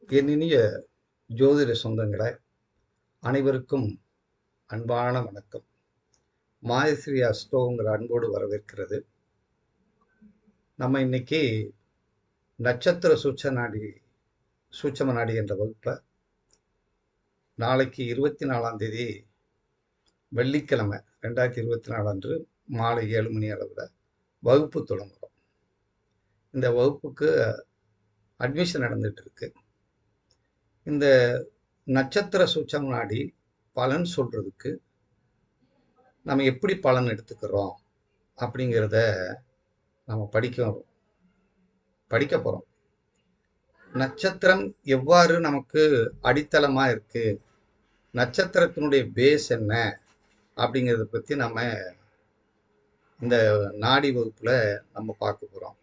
என் இனிய ஜோதிட சொந்தங்களே, அனைவருக்கும் அன்பான வணக்கம். மாயஸ்ரீ அஸ்ட்ரோங்கிற அன்போடு வரவேற்கிறது. நம்ம இன்னைக்கு நட்சத்திர சூட்சம நாடி என்ற வகுப்பை நாளைக்கு 24ஆம் தேதி வெள்ளிக்கிழமை 2024 அன்று மாலை 7 மணி அளவில் வகுப்பு தொடங்குறோம். இந்த வகுப்புக்கு அட்மிஷன் நடந்துட்டு இருக்கு. இந்த நட்சத்திர சூட்சம நாடி பலன் சொல்றதுக்கு நம்ம எப்படி பலன் எடுத்துக்கிறோம் அப்படிங்கிறத நம்ம படிக்க போறோம். நட்சத்திரம் எவ்வாறு நமக்கு அடித்தளமா இருக்கு, நட்சத்திரத்தினுடைய பேஸ் என்ன அப்படிங்கிறத பத்தி நம்ம இந்த நாடி வகுப்புல நம்ம பார்க்க போறோம்.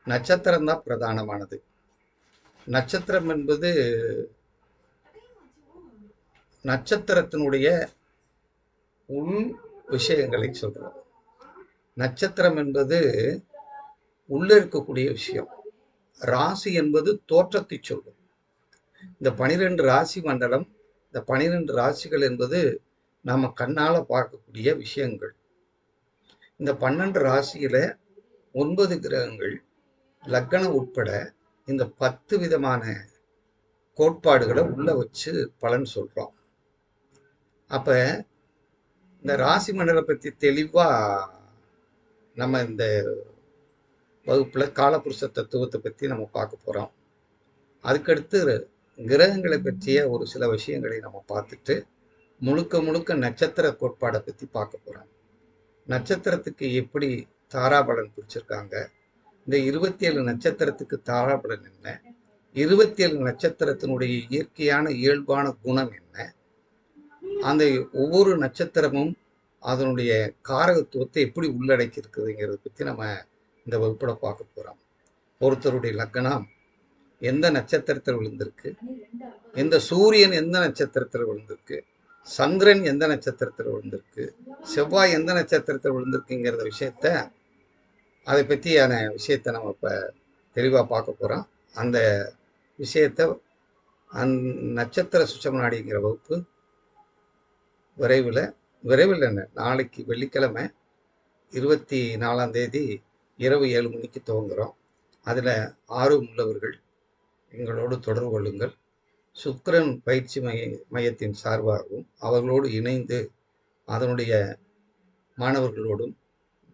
நட்சத்திரம் தான் பிரதானமானது. நட்சத்திரம் என்பது நட்சத்திரத்தினுடைய உள் விஷயங்களை சொல்றோம். நட்சத்திரம் என்பது உள்ள இருக்கக்கூடிய விஷயம். ராசி என்பது தோற்றத்தை சொல்லும். இந்த 12 ராசி மண்டலம், இந்த 12 ராசிகள் என்பது நாம கண்ணால பார்க்கக்கூடிய விஷயங்கள். இந்த 12 ராசியில 9 கிரகங்கள், லக்னம் உட்பட இந்த 10 விதமான கோட்பாடுகளை உள்ள வச்சு பலன் சொல்றோம். அப்ப இந்த ராசி மண்டலம் பத்தி தெளிவா நம்ம இந்த வகுப்புல காலபுருஷ தத்துவத்தை பத்தி நம்ம பார்க்க போறோம். அதுக்கடுத்து கிரகங்களை பற்றிய ஒரு சில விஷயங்களை நம்ம பார்த்துட்டு முழுக்க நட்சத்திர கோட்பாடை பத்தி பார்க்க போறோம். நட்சத்திரத்துக்கு எப்படி தாராபலன் பிடிச்சிருக்காங்க, இந்த 27 நட்சத்திரத்துக்கு தாராபலன் என்ன, 27 நட்சத்திரத்தினுடைய இயற்கையான இயல்பான குணம் என்ன, அந்த ஒவ்வொரு நட்சத்திரமும் அதனுடைய காரகத்துவத்தை எப்படி உள்ளடக்கி இருக்குதுங்கிறத பத்தி நம்ம இந்த வகுப்புல பார்க்க போறோம். ஒருத்தருடைய லக்னம் எந்த நட்சத்திரத்தில் விழுந்திருக்கு, எந்த சூரியன் எந்த நட்சத்திரத்தில் விழுந்திருக்கு, சந்திரன் எந்த நட்சத்திரத்தில் விழுந்திருக்கு, செவ்வாய் எந்த நட்சத்திரத்தில் விழுந்திருக்குங்கிற விஷயத்த அதை பற்றியான விஷயத்தை நம்ம இப்போ தெளிவாக பார்க்க போகிறோம். அந்த விஷயத்தை நட்சத்திர சூட்சம நாடிங்கிற வகுப்பு விரைவில் என்ன நாளைக்கு வெள்ளிக்கிழமை 24ஆம் தேதி இரவு 7 மணிக்கு துவங்குகிறோம். அதில் ஆர்வம் உள்ளவர்கள் எங்களோடு தொடர்பு கொள்ளுங்கள். சுக்கிரன் பயிற்சி மையத்தின் சார்பாகவும் அவர்களோடு இணைந்து அதனுடைய மாணவர்களோடும்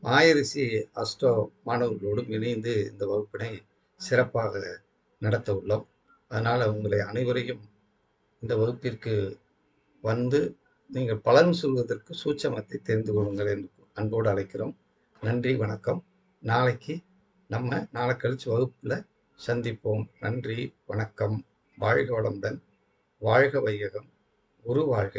மாயரிஷி அஸ்ட்ரோ மாணவர்களோடும் இணைந்து இந்த வகுப்பினை சிறப்பாக நடத்த உள்ளோம். அதனால் உங்களை அனைவரையும் இந்த வகுப்பிற்கு வந்து நீங்கள் பலன் சொல்வதற்கு சூட்சமத்தை தெரிந்து கொள்ளுங்கள் என்று அன்போடு அழைக்கிறோம். நன்றி, வணக்கம். நாளைக்கு நம்ம நாளை கழிச்சு வகுப்பில் சந்திப்போம். நன்றி, வணக்கம். வாழ்க வளமுடன், வாழ்க வையகம், குரு வாழ்க.